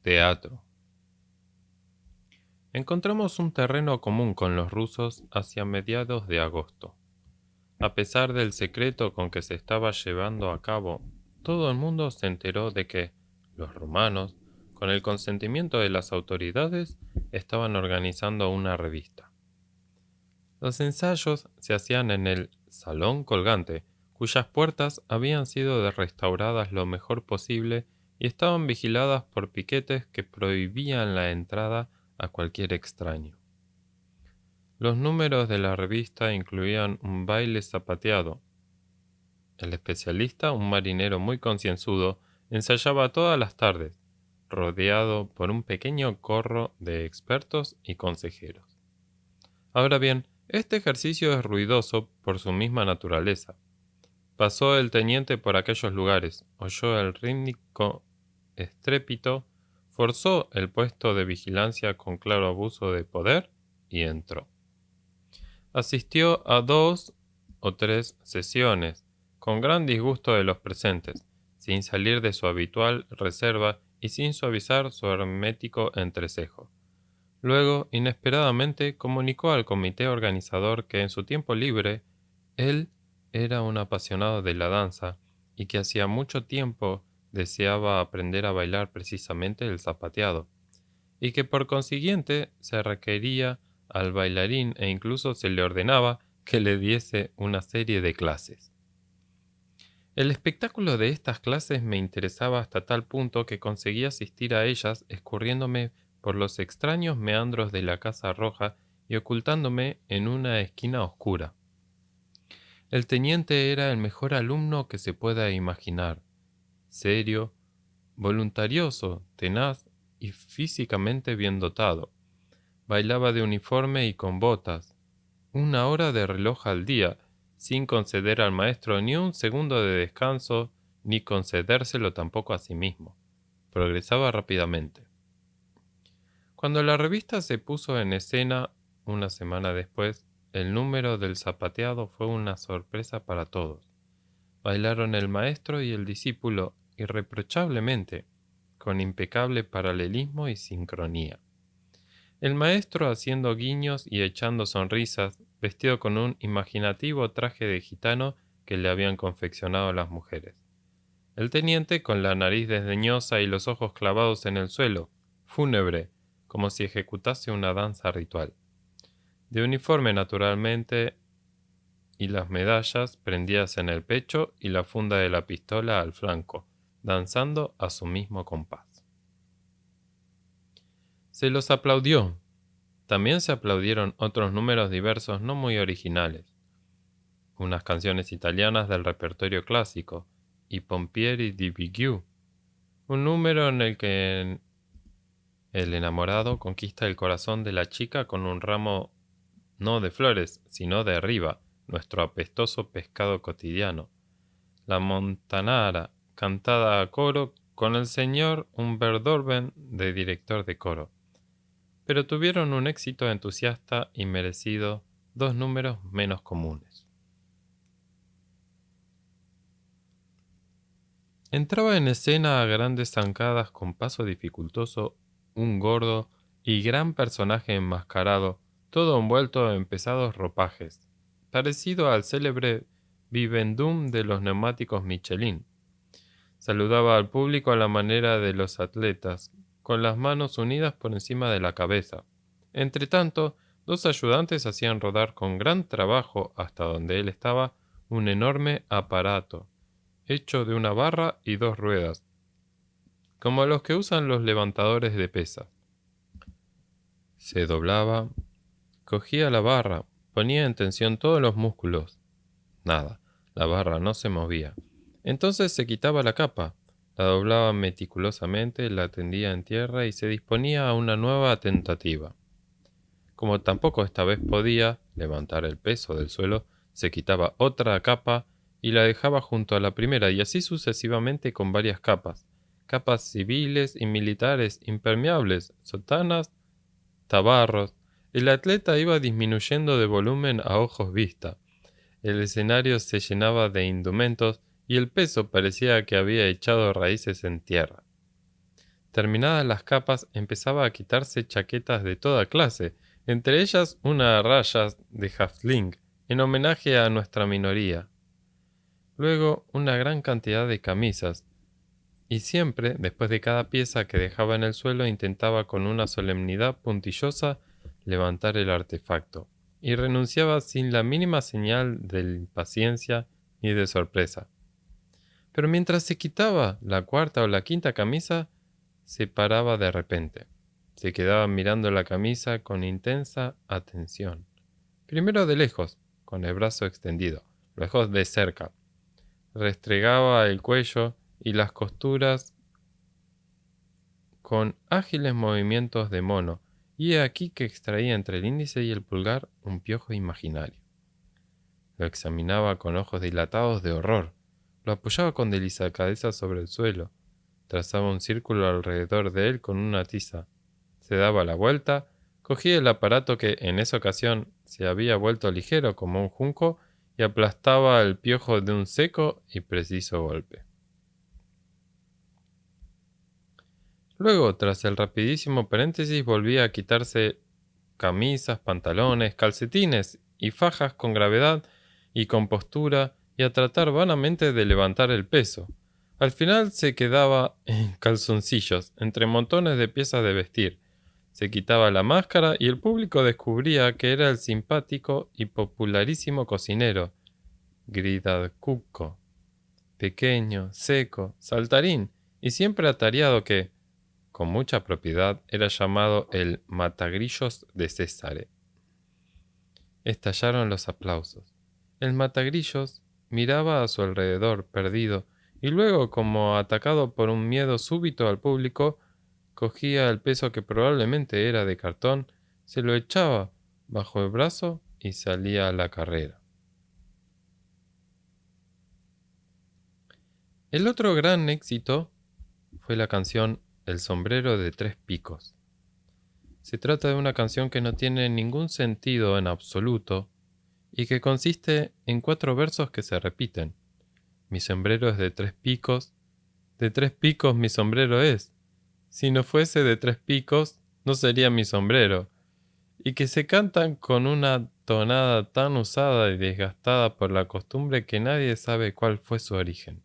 Teatro. Encontramos un terreno común con los rusos hacia mediados de agosto. A pesar del secreto con que se estaba llevando a cabo, todo el mundo se enteró de que los rumanos, con el consentimiento de las autoridades, estaban organizando una revista. Los ensayos se hacían en el Salón Colgante, cuyas puertas habían sido restauradas lo mejor posible y estaban vigiladas por piquetes que prohibían la entrada a cualquier extraño. Los números de la revista incluían un baile zapateado. El especialista, un marinero muy concienzudo, ensayaba todas las tardes, rodeado por un pequeño corro de expertos y consejeros. Ahora bien, este ejercicio es ruidoso por su misma naturaleza. Pasó el teniente por aquellos lugares, oyó el rítmico estrépito, forzó el puesto de vigilancia con claro abuso de poder y entró. Asistió a 2 o 3 sesiones, con gran disgusto de los presentes, sin salir de su habitual reserva y sin suavizar su hermético entrecejo. Luego, inesperadamente, comunicó al comité organizador que en su tiempo libre él era un apasionado de la danza y que hacía mucho tiempo deseaba aprender a bailar precisamente el zapateado, y que por consiguiente se requería al bailarín e incluso se le ordenaba que le diese una serie de clases. El espectáculo de estas clases me interesaba hasta tal punto que conseguí asistir a ellas escurriéndome por los extraños meandros de la Casa Roja y ocultándome en una esquina oscura. El teniente era el mejor alumno que se pueda imaginar, serio, voluntarioso, tenaz y físicamente bien dotado. Bailaba de uniforme y con botas, 1 hora de reloj al día, sin conceder al maestro ni un segundo de descanso, ni concedérselo tampoco a sí mismo. Progresaba rápidamente. Cuando la revista se puso en escena, 1 semana después, el número del zapateado fue una sorpresa para todos. Bailaron el maestro y el discípulo irreprochablemente, con impecable paralelismo y sincronía. El maestro haciendo guiños y echando sonrisas, vestido con un imaginativo traje de gitano que le habían confeccionado las mujeres. El teniente con la nariz desdeñosa y los ojos clavados en el suelo, fúnebre, como si ejecutase una danza ritual. De uniforme naturalmente, y las medallas prendidas en el pecho y la funda de la pistola al flanco, danzando a su mismo compás. Se los aplaudió. También se aplaudieron otros números diversos no muy originales, unas canciones italianas del repertorio clásico, y Pompieri di Vigiù, un número en el que el enamorado conquista el corazón de la chica con un ramo no de flores, sino de riba, nuestro apestoso pescado cotidiano. La montanara, cantada a coro, con el señor Umbertorben de director de coro. Pero tuvieron un éxito entusiasta y merecido 2 números menos comunes. Entraba en escena a grandes zancadas con paso dificultoso un gordo y gran personaje enmascarado, todo envuelto en pesados ropajes, parecido al célebre vivendum de los neumáticos Michelin. Saludaba al público a la manera de los atletas, con las manos unidas por encima de la cabeza. Entretanto, 2 ayudantes hacían rodar con gran trabajo hasta donde él estaba un enorme aparato, hecho de una barra y 2 ruedas, como los que usan los levantadores de pesas. Se doblaba, cogía la barra, ponía en tensión todos los músculos. Nada, la barra no se movía. Entonces se quitaba la capa, la doblaba meticulosamente, la tendía en tierra y se disponía a una nueva tentativa. Como tampoco esta vez podía levantar el peso del suelo, se quitaba otra capa y la dejaba junto a la primera, y así sucesivamente con varias capas, capas civiles y militares, impermeables, sotanas, tabarros. El atleta iba disminuyendo de volumen a ojos vista. El escenario se llenaba de indumentos y el peso parecía que había echado raíces en tierra. Terminadas las capas, empezaba a quitarse chaquetas de toda clase, entre ellas una a rayas de Häftling, en homenaje a nuestra minoría. Luego una gran cantidad de camisas, y siempre, después de cada pieza que dejaba en el suelo, intentaba con una solemnidad puntillosa levantar el artefacto, y renunciaba sin la mínima señal de impaciencia ni de sorpresa. Pero mientras se quitaba la cuarta o la quinta camisa, se paraba de repente. Se quedaba mirando la camisa con intensa atención. Primero de lejos, con el brazo extendido, luego de cerca. Restregaba el cuello y las costuras con ágiles movimientos de mono, y he aquí que extraía entre el índice y el pulgar un piojo imaginario. Lo examinaba con ojos dilatados de horror, lo apoyaba con delicadeza sobre el suelo, trazaba un círculo alrededor de él con una tiza, se daba la vuelta, cogía el aparato que en esa ocasión se había vuelto ligero como un junco y aplastaba el piojo de un seco y preciso golpe. Luego, tras el rapidísimo paréntesis, volvía a quitarse camisas, pantalones, calcetines y fajas con gravedad y compostura y a tratar vanamente de levantar el peso. Al final se quedaba en calzoncillos, entre montones de piezas de vestir. Se quitaba la máscara y el público descubría que era el simpático y popularísimo cocinero, Gridacupco, pequeño, seco, saltarín y siempre atareado que, con mucha propiedad, era llamado el matagrillos de César. Estallaron los aplausos. El matagrillos miraba a su alrededor, perdido, y luego, como atacado por un miedo súbito al público, cogía el peso que probablemente era de cartón, se lo echaba bajo el brazo y salía a la carrera. El otro gran éxito fue la canción El sombrero de tres picos. Se trata de una canción que no tiene ningún sentido en absoluto y que consiste en 4 versos que se repiten. Mi sombrero es de 3 picos mi sombrero es. Si no fuese de 3 picos, no sería mi sombrero. Y que se cantan con una tonada tan usada y desgastada por la costumbre que nadie sabe cuál fue su origen.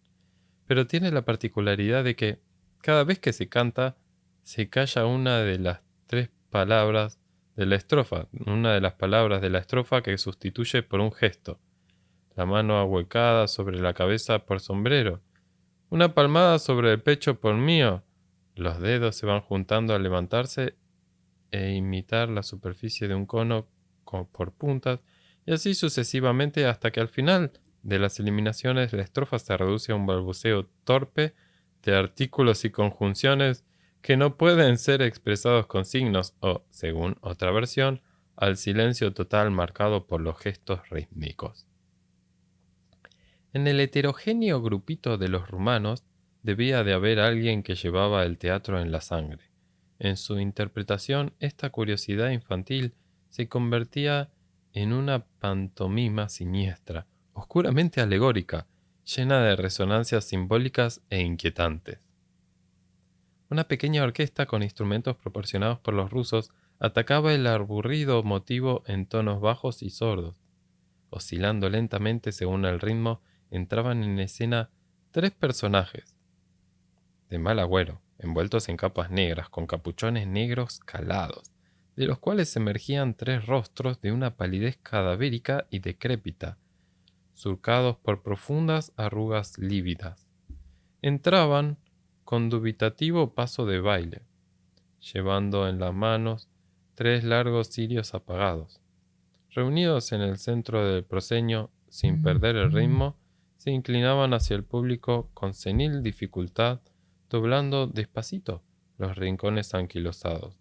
Pero tiene la particularidad de que, cada vez que se canta, se calla una de las 3 palabras de la estrofa, una de las palabras de la estrofa que sustituye por un gesto. La mano ahuecada sobre la cabeza por sombrero, una palmada sobre el pecho por mío. Los dedos se van juntando al levantarse e imitar la superficie de un cono por puntas, y así sucesivamente hasta que al final de las eliminaciones la estrofa se reduce a un balbuceo torpe de artículos y conjunciones que no pueden ser expresados con signos o, según otra versión, al silencio total marcado por los gestos rítmicos. En el heterogéneo grupito de los rumanos debía de haber alguien que llevaba el teatro en la sangre. En su interpretación, esta curiosidad infantil se convertía en una pantomima siniestra, oscuramente alegórica, llena de resonancias simbólicas e inquietantes. Una pequeña orquesta con instrumentos proporcionados por los rusos atacaba el aburrido motivo en tonos bajos y sordos. Oscilando lentamente según el ritmo, entraban en escena 3 personajes, de mal agüero, envueltos en capas negras, con capuchones negros calados, de los cuales emergían 3 rostros de una palidez cadavérica y decrépita, surcados por profundas arrugas lívidas. Entraban con dubitativo paso de baile, llevando en las manos 3 largos cirios apagados. Reunidos en el centro del proscenio, sin perder el ritmo, se inclinaban hacia el público con senil dificultad, doblando despacito los rincones anquilosados,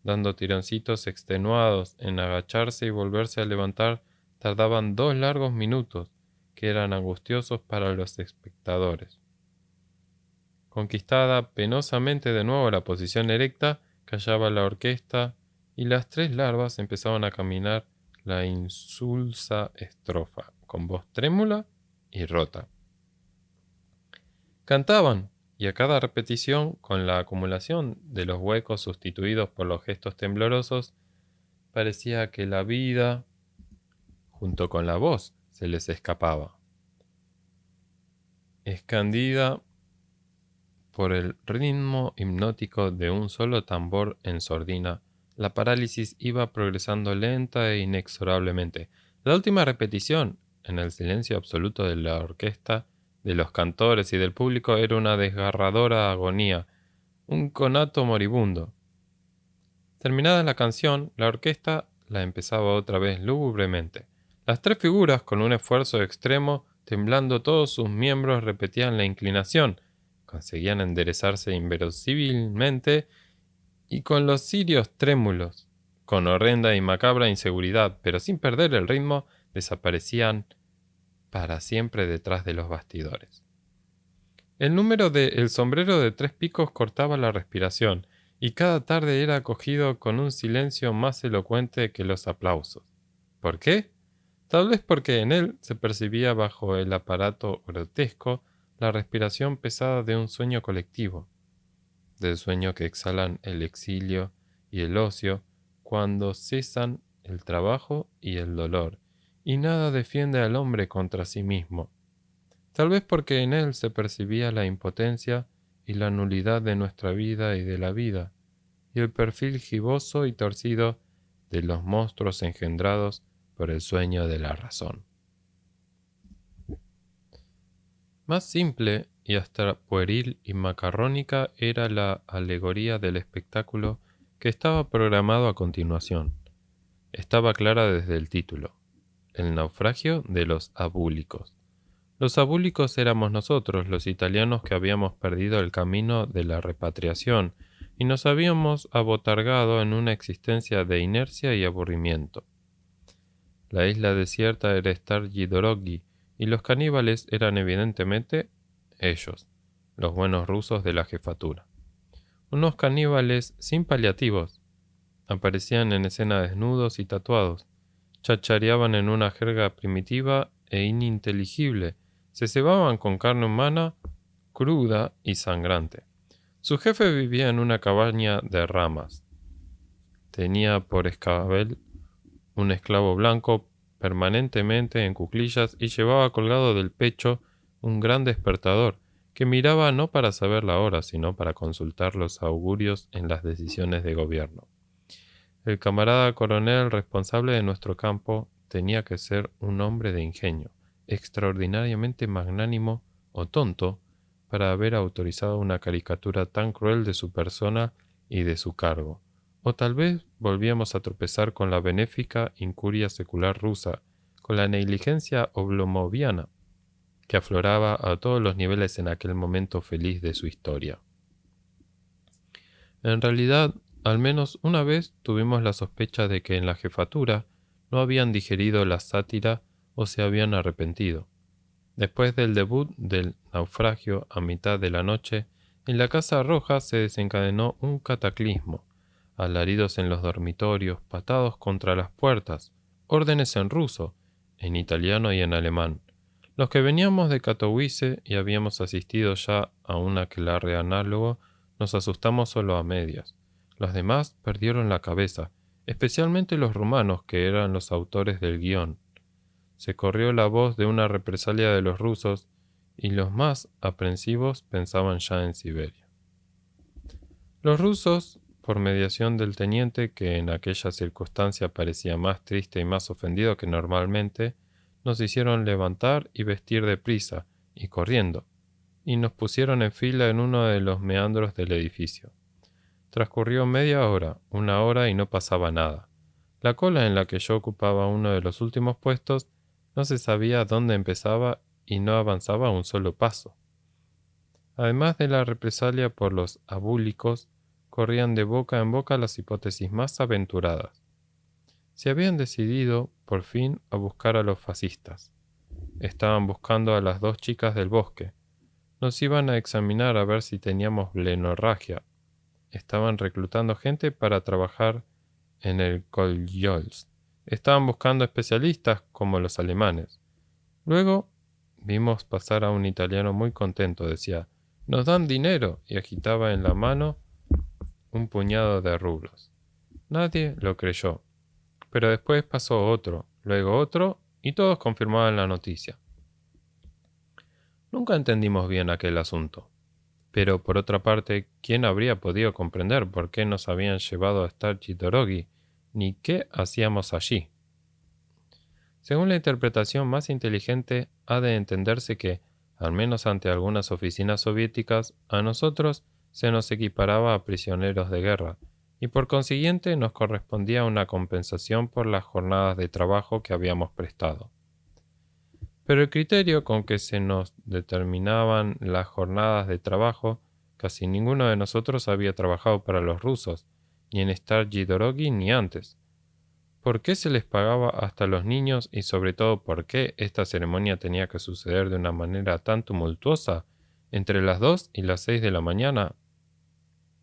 dando tironcitos extenuados en agacharse y volverse a levantar. Tardaban 2 largos minutos, que eran angustiosos para los espectadores. Conquistada penosamente de nuevo la posición erecta, callaba la orquesta y las 3 larvas empezaban a caminar la insulsa estrofa, con voz trémula y rota. Cantaban, y a cada repetición, con la acumulación de los huecos sustituidos por los gestos temblorosos, parecía que la vida, junto con la voz, se les escapaba. Escandida por el ritmo hipnótico de un solo tambor en sordina, la parálisis iba progresando lenta e inexorablemente. La última repetición, en el silencio absoluto de la orquesta, de los cantores y del público, era una desgarradora agonía, un conato moribundo. Terminada la canción, la orquesta la empezaba otra vez lúgubremente. Las tres figuras, con un esfuerzo extremo, temblando todos sus miembros, repetían la inclinación, conseguían enderezarse inverosímilmente y con los cirios trémulos, con horrenda y macabra inseguridad, pero sin perder el ritmo, desaparecían para siempre detrás de los bastidores. El número de El sombrero de tres picos cortaba la respiración, y cada tarde era acogido con un silencio más elocuente que los aplausos. ¿Por qué? Tal vez porque en él se percibía bajo el aparato grotesco la respiración pesada de un sueño colectivo, del sueño que exhalan el exilio y el ocio cuando cesan el trabajo y el dolor, y nada defiende al hombre contra sí mismo. Tal vez porque en él se percibía la impotencia y la nulidad de nuestra vida y de la vida, y el perfil giboso y torcido de los monstruos engendrados por el sueño de la razón. Más simple y hasta pueril y macarrónica era la alegoría del espectáculo que estaba programado a continuación. Estaba clara desde el título: el naufragio de los abúlicos. Los abúlicos éramos nosotros, los italianos que habíamos perdido el camino de la repatriación y nos habíamos abotargado en una existencia de inercia y aburrimiento. La isla desierta era Stargidoroggi y los caníbales eran evidentemente ellos, los buenos rusos de la jefatura. Unos caníbales sin paliativos. Aparecían en escena desnudos y tatuados. Chachareaban en una jerga primitiva e ininteligible. Se cebaban con carne humana cruda y sangrante. Su jefe vivía en una cabaña de ramas. Tenía por escabel un esclavo blanco permanentemente en cuclillas y llevaba colgado del pecho un gran despertador que miraba no para saber la hora, sino para consultar los augurios en las decisiones de gobierno. El camarada coronel responsable de nuestro campo tenía que ser un hombre de ingenio, extraordinariamente magnánimo o tonto para haber autorizado una caricatura tan cruel de su persona y de su cargo. O tal vez volvíamos a tropezar con la benéfica incuria secular rusa, con la negligencia oblomoviana, que afloraba a todos los niveles en aquel momento feliz de su historia. En realidad, al menos una vez tuvimos la sospecha de que en la jefatura no habían digerido la sátira o se habían arrepentido. Después del debut del naufragio a mitad de la noche, en la Casa Roja se desencadenó un cataclismo. Alaridos en los dormitorios, patados contra las puertas, órdenes en ruso, en italiano y en alemán. Los que veníamos de Katowice y habíamos asistido ya a un aquelarre análogo, nos asustamos solo a medias. Los demás perdieron la cabeza, especialmente los rumanos, que eran los autores del guión. Se corrió la voz de una represalia de los rusos, y los más aprensivos pensaban ya en Siberia. Los rusos, por mediación del teniente, que en aquella circunstancia parecía más triste y más ofendido que normalmente, nos hicieron levantar y vestir deprisa, y corriendo, y nos pusieron en fila en uno de los meandros del edificio. Transcurrió media hora, una hora y no pasaba nada. La cola en la que yo ocupaba uno de los últimos puestos no se sabía dónde empezaba y no avanzaba un solo paso. Además de la represalia por los abúlicos, corrían de boca en boca las hipótesis más aventuradas. Se habían decidido, por fin, a buscar a los fascistas. Estaban buscando a las dos chicas del bosque. Nos iban a examinar a ver si teníamos blenorragia. Estaban reclutando gente para trabajar en el Koljols. Estaban buscando especialistas como los alemanes. Luego vimos pasar a un italiano muy contento. Decía: Nos dan dinero, y agitaba en la mano un puñado de rublos. Nadie lo creyó, pero después pasó otro, luego otro, y todos confirmaban la noticia. Nunca entendimos bien aquel asunto. Pero, por otra parte, ¿quién habría podido comprender por qué nos habían llevado a Starghy ni qué hacíamos allí? Según la interpretación más inteligente, ha de entenderse que, al menos ante algunas oficinas soviéticas, a nosotros se nos equiparaba a prisioneros de guerra, y por consiguiente nos correspondía una compensación por las jornadas de trabajo que habíamos prestado. Pero el criterio con que se nos determinaban las jornadas de trabajo, casi ninguno de nosotros había trabajado para los rusos, ni en Starghy ni antes. ¿Por qué se les pagaba hasta a los niños y sobre todo por qué esta ceremonia tenía que suceder de una manera tan tumultuosa entre las 2 y las 6 de la mañana?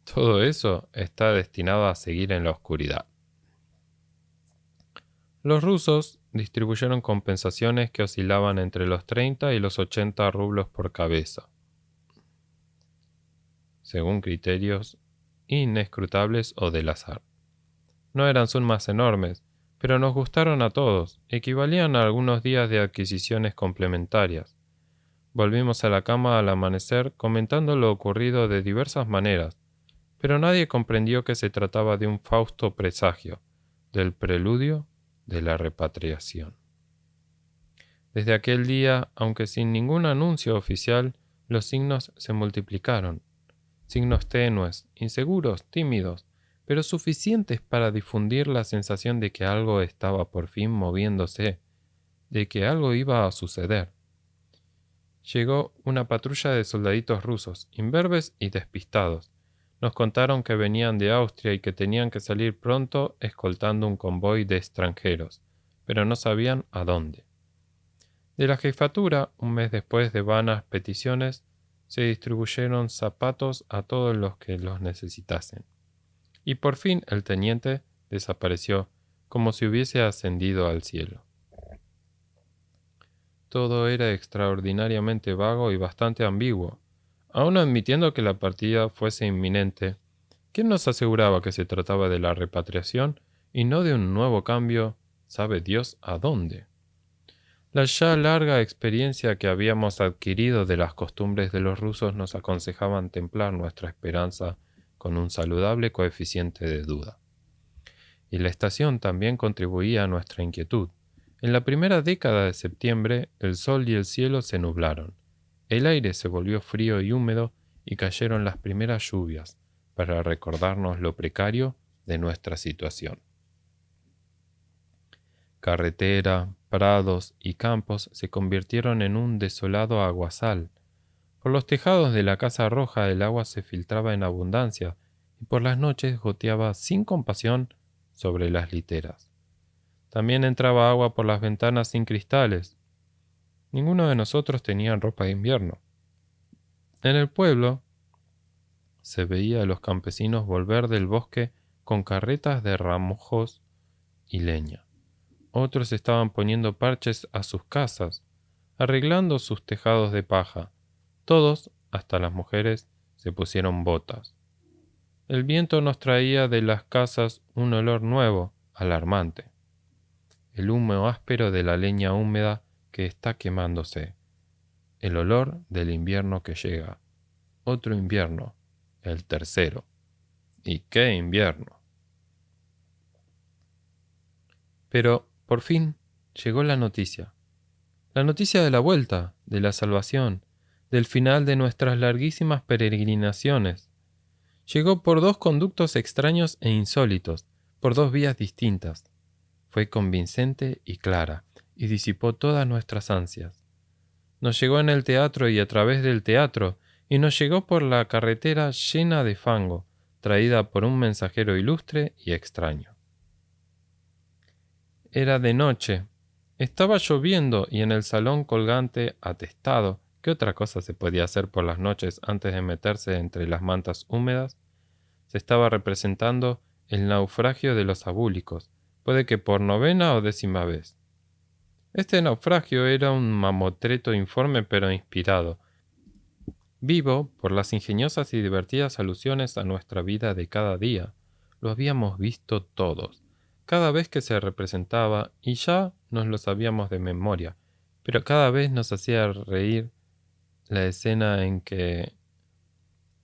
Todo eso está destinado a seguir en la oscuridad. Los rusos distribuyeron compensaciones que oscilaban entre los 30 y los 80 rublos por cabeza, según criterios inescrutables o del azar. No eran sumas enormes, pero nos gustaron a todos, equivalían a algunos días de adquisiciones complementarias. Volvimos a la cama al amanecer comentando lo ocurrido de diversas maneras, pero nadie comprendió que se trataba de un fausto presagio, del preludio de la repatriación. Desde aquel día, aunque sin ningún anuncio oficial, los signos se multiplicaron. Signos tenues, inseguros, tímidos, pero suficientes para difundir la sensación de que algo estaba por fin moviéndose, de que algo iba a suceder. Llegó una patrulla de soldaditos rusos, imberbes y despistados. Nos contaron que venían de Austria y que tenían que salir pronto escoltando un convoy de extranjeros, pero no sabían a dónde. De la jefatura, un mes después de vanas peticiones, se distribuyeron zapatos a todos los que los necesitasen. Y por fin el teniente desapareció, como si hubiese ascendido al cielo. Todo era extraordinariamente vago y bastante ambiguo. Aun admitiendo que la partida fuese inminente, ¿quién nos aseguraba que se trataba de la repatriación y no de un nuevo cambio, sabe Dios a dónde? La ya larga experiencia que habíamos adquirido de las costumbres de los rusos nos aconsejaban templar nuestra esperanza con un saludable coeficiente de duda. Y la estación también contribuía a nuestra inquietud. En la primera década de septiembre, el sol y el cielo se nublaron. El aire se volvió frío y húmedo y cayeron las primeras lluvias para recordarnos lo precario de nuestra situación. Carretera, prados y campos se convirtieron en un desolado aguasal. Por los tejados de la Casa Roja el agua se filtraba en abundancia y por las noches goteaba sin compasión sobre las literas. También entraba agua por las ventanas sin cristales. Ninguno de nosotros tenía ropa de invierno. En el pueblo se veía a los campesinos volver del bosque con carretas de ramojos y leña. Otros estaban poniendo parches a sus casas, arreglando sus tejados de paja. Todos, hasta las mujeres, se pusieron botas. El viento nos traía de las casas un olor nuevo, alarmante. El humo áspero de la leña húmeda que está quemándose. El olor del invierno que llega. Otro invierno, el tercero. ¿Y qué invierno? Pero, por fin, llegó la noticia. La noticia de la vuelta, de la salvación, del final de nuestras larguísimas peregrinaciones. Llegó por dos conductos extraños e insólitos, por dos vías distintas. Fue convincente y clara, y disipó todas nuestras ansias. Nos llegó en el teatro y a través del teatro, y nos llegó por la carretera llena de fango, traída por un mensajero ilustre y extraño. Era de noche. Estaba lloviendo y en el salón colgante, atestado, ¿qué otra cosa se podía hacer por las noches antes de meterse entre las mantas húmedas? Se estaba representando el naufragio de los abúlicos, puede que por 9ª o 10ª vez. Este naufragio era un mamotreto informe pero inspirado. vivo por las ingeniosas y divertidas alusiones a nuestra vida de cada día. Lo habíamos visto todos, cada vez que se representaba, y ya nos lo sabíamos de memoria, pero cada vez nos hacía reír la escena en que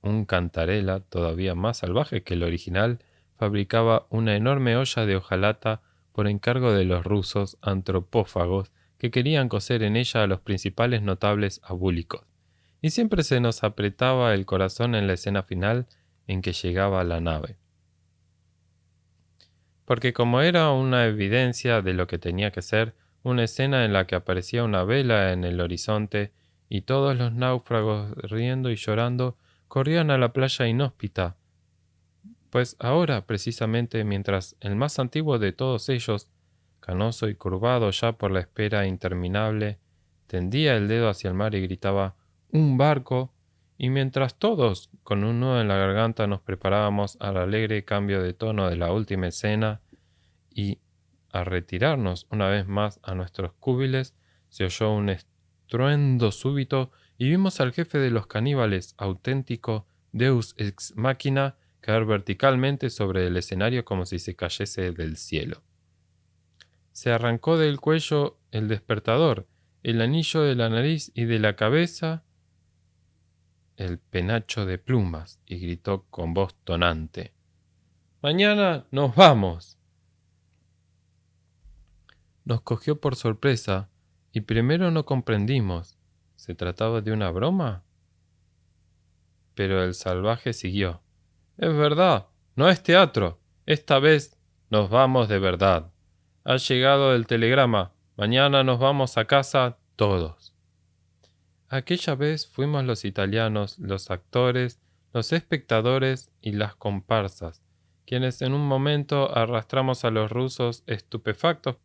un cantarela, todavía más salvaje que el original, fabricaba una enorme olla de hojalata por encargo de los rusos antropófagos que querían cocer en ella a los principales notables abúlicos. Y siempre se nos apretaba el corazón en la escena final en que llegaba la nave. Porque como era una evidencia de lo que tenía que ser, una escena en la que aparecía una vela en el horizonte y todos los náufragos riendo y llorando corrían a la playa inhóspita, pues ahora, precisamente, mientras el más antiguo de todos ellos, canoso y curvado ya por la espera interminable, tendía el dedo hacia el mar y gritaba «¡Un barco!», y mientras todos, con un nudo en la garganta, nos preparábamos al alegre cambio de tono de la última escena y a retirarnos una vez más a nuestros cúbiles, se oyó un estruendo súbito y vimos al jefe de los caníbales, auténtico Deus ex machina, caer verticalmente sobre el escenario como si se cayese del cielo. Se arrancó del cuello el despertador, el anillo de la nariz y de la cabeza el penacho de plumas, y gritó con voz tonante: «¡Mañana nos vamos!». Nos cogió por sorpresa, y primero no comprendimos. ¿Se trataba de una broma? Pero el salvaje siguió: «Es verdad, no es teatro. Esta vez nos vamos de verdad. Ha llegado el telegrama. Mañana nos vamos a casa todos». Aquella vez fuimos los italianos, los actores, los espectadores y las comparsas, quienes en un momento arrastramos a los rusos estupefactos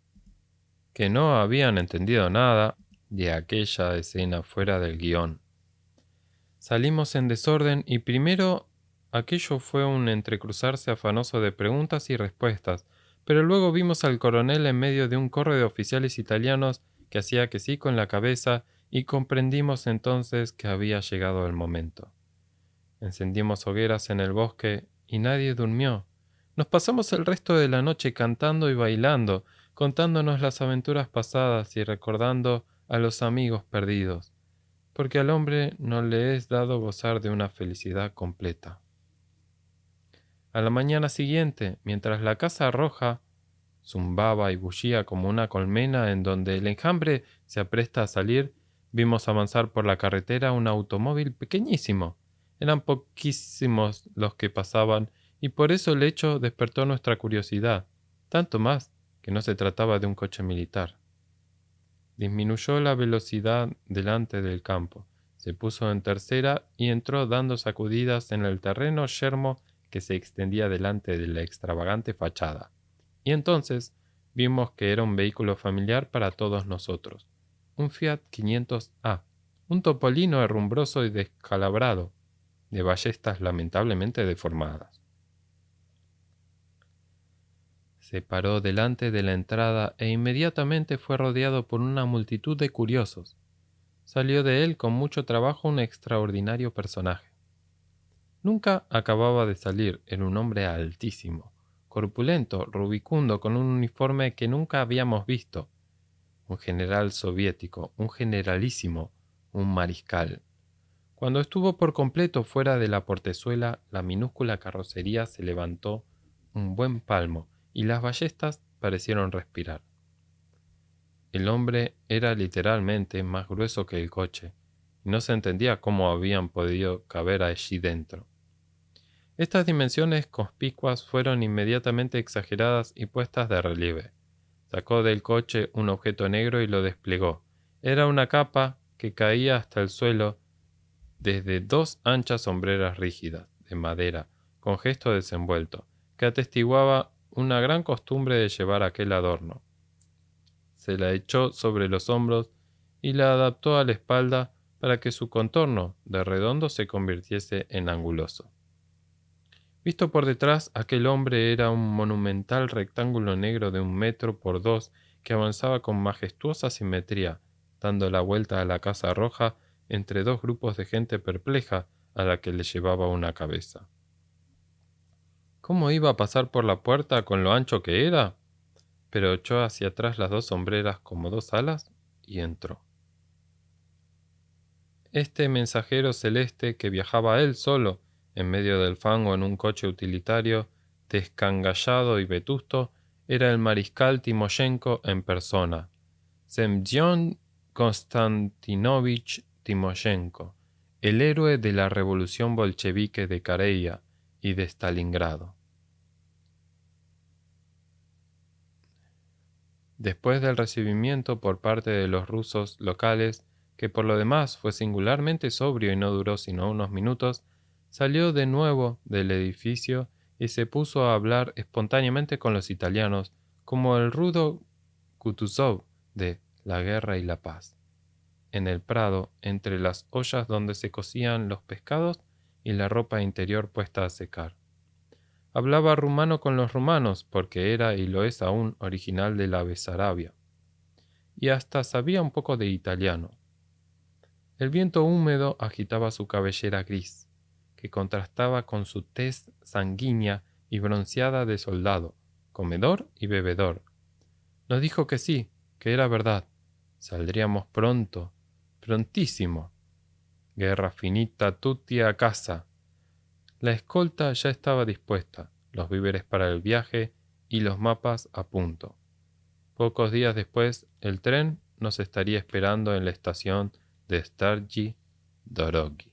que no habían entendido nada de aquella escena fuera del guión. Salimos en desorden y primero aquello fue un entrecruzarse afanoso de preguntas y respuestas, pero luego vimos al coronel en medio de un corro de oficiales italianos que hacía que sí con la cabeza y comprendimos entonces que había llegado el momento. Encendimos hogueras en el bosque y nadie durmió. Nos pasamos el resto de la noche cantando y bailando, contándonos las aventuras pasadas y recordando a los amigos perdidos, porque al hombre no le es dado gozar de una felicidad completa. A la mañana siguiente, mientras la casa roja zumbaba y bullía como una colmena en donde el enjambre se apresta a salir, vimos avanzar por la carretera un automóvil pequeñísimo. Eran poquísimos los que pasaban y por eso el hecho despertó nuestra curiosidad, tanto más que no se trataba de un coche militar. Disminuyó la velocidad delante del campo, se puso en tercera y entró dando sacudidas en el terreno yermo que se extendía delante de la extravagante fachada. Y entonces vimos que era un vehículo familiar para todos nosotros, un Fiat 500A, un topolino herrumbroso y descalabrado, de ballestas lamentablemente deformadas. Se paró delante de la entrada e inmediatamente fue rodeado por una multitud de curiosos. Salió de él con mucho trabajo un extraordinario personaje. Nunca acababa de salir, era un hombre altísimo, corpulento, rubicundo, con un uniforme que nunca habíamos visto. Un general soviético, un generalísimo, un mariscal. Cuando estuvo por completo fuera de la portezuela, la minúscula carrocería se levantó un buen palmo y las ballestas parecieron respirar. El hombre era literalmente más grueso que el coche, y no se entendía cómo habían podido caber allí dentro. Estas dimensiones conspicuas fueron inmediatamente exageradas y puestas de relieve. Sacó del coche un objeto negro y lo desplegó. Era una capa que caía hasta el suelo desde dos anchas sombreras rígidas, de madera, con gesto desenvuelto, que atestiguaba una gran costumbre de llevar aquel adorno. Se la echó sobre los hombros y la adaptó a la espalda para que su contorno de redondo se convirtiese en anguloso. Visto por detrás, aquel hombre era un monumental rectángulo negro de 1 metro por 2 que avanzaba con majestuosa simetría, dando la vuelta a la casa roja entre dos grupos de gente perpleja a la que le llevaba una cabeza. ¿Cómo iba a pasar por la puerta con lo ancho que era? Pero echó hacia atrás las dos sombreras como dos alas y entró. Este mensajero celeste que viajaba él solo en medio del fango en un coche utilitario descangallado y vetusto era el mariscal Timoshenko en persona, Semyon Konstantinovich Timoshenko, el héroe de la revolución bolchevique de Karelia y de Stalingrado. Después del recibimiento por parte de los rusos locales, que por lo demás fue singularmente sobrio y no duró sino unos minutos, salió de nuevo del edificio y se puso a hablar espontáneamente con los italianos, como el rudo Kutuzov de La Guerra y la Paz, en el prado, entre las ollas donde se cocían los pescados y la ropa interior puesta a secar. Hablaba rumano con los rumanos, porque era y lo es aún original de la Besarabia, y hasta sabía un poco de italiano. El viento húmedo agitaba su cabellera gris, que contrastaba con su tez sanguínea y bronceada de soldado, comedor y bebedor. Nos dijo que sí, que era verdad. Saldríamos pronto, prontísimo. Guerra finita tutti a casa. La escolta ya estaba dispuesta, los víveres para el viaje y los mapas a punto. Pocos días después, el tren nos estaría esperando en la estación de Starji Dorogi.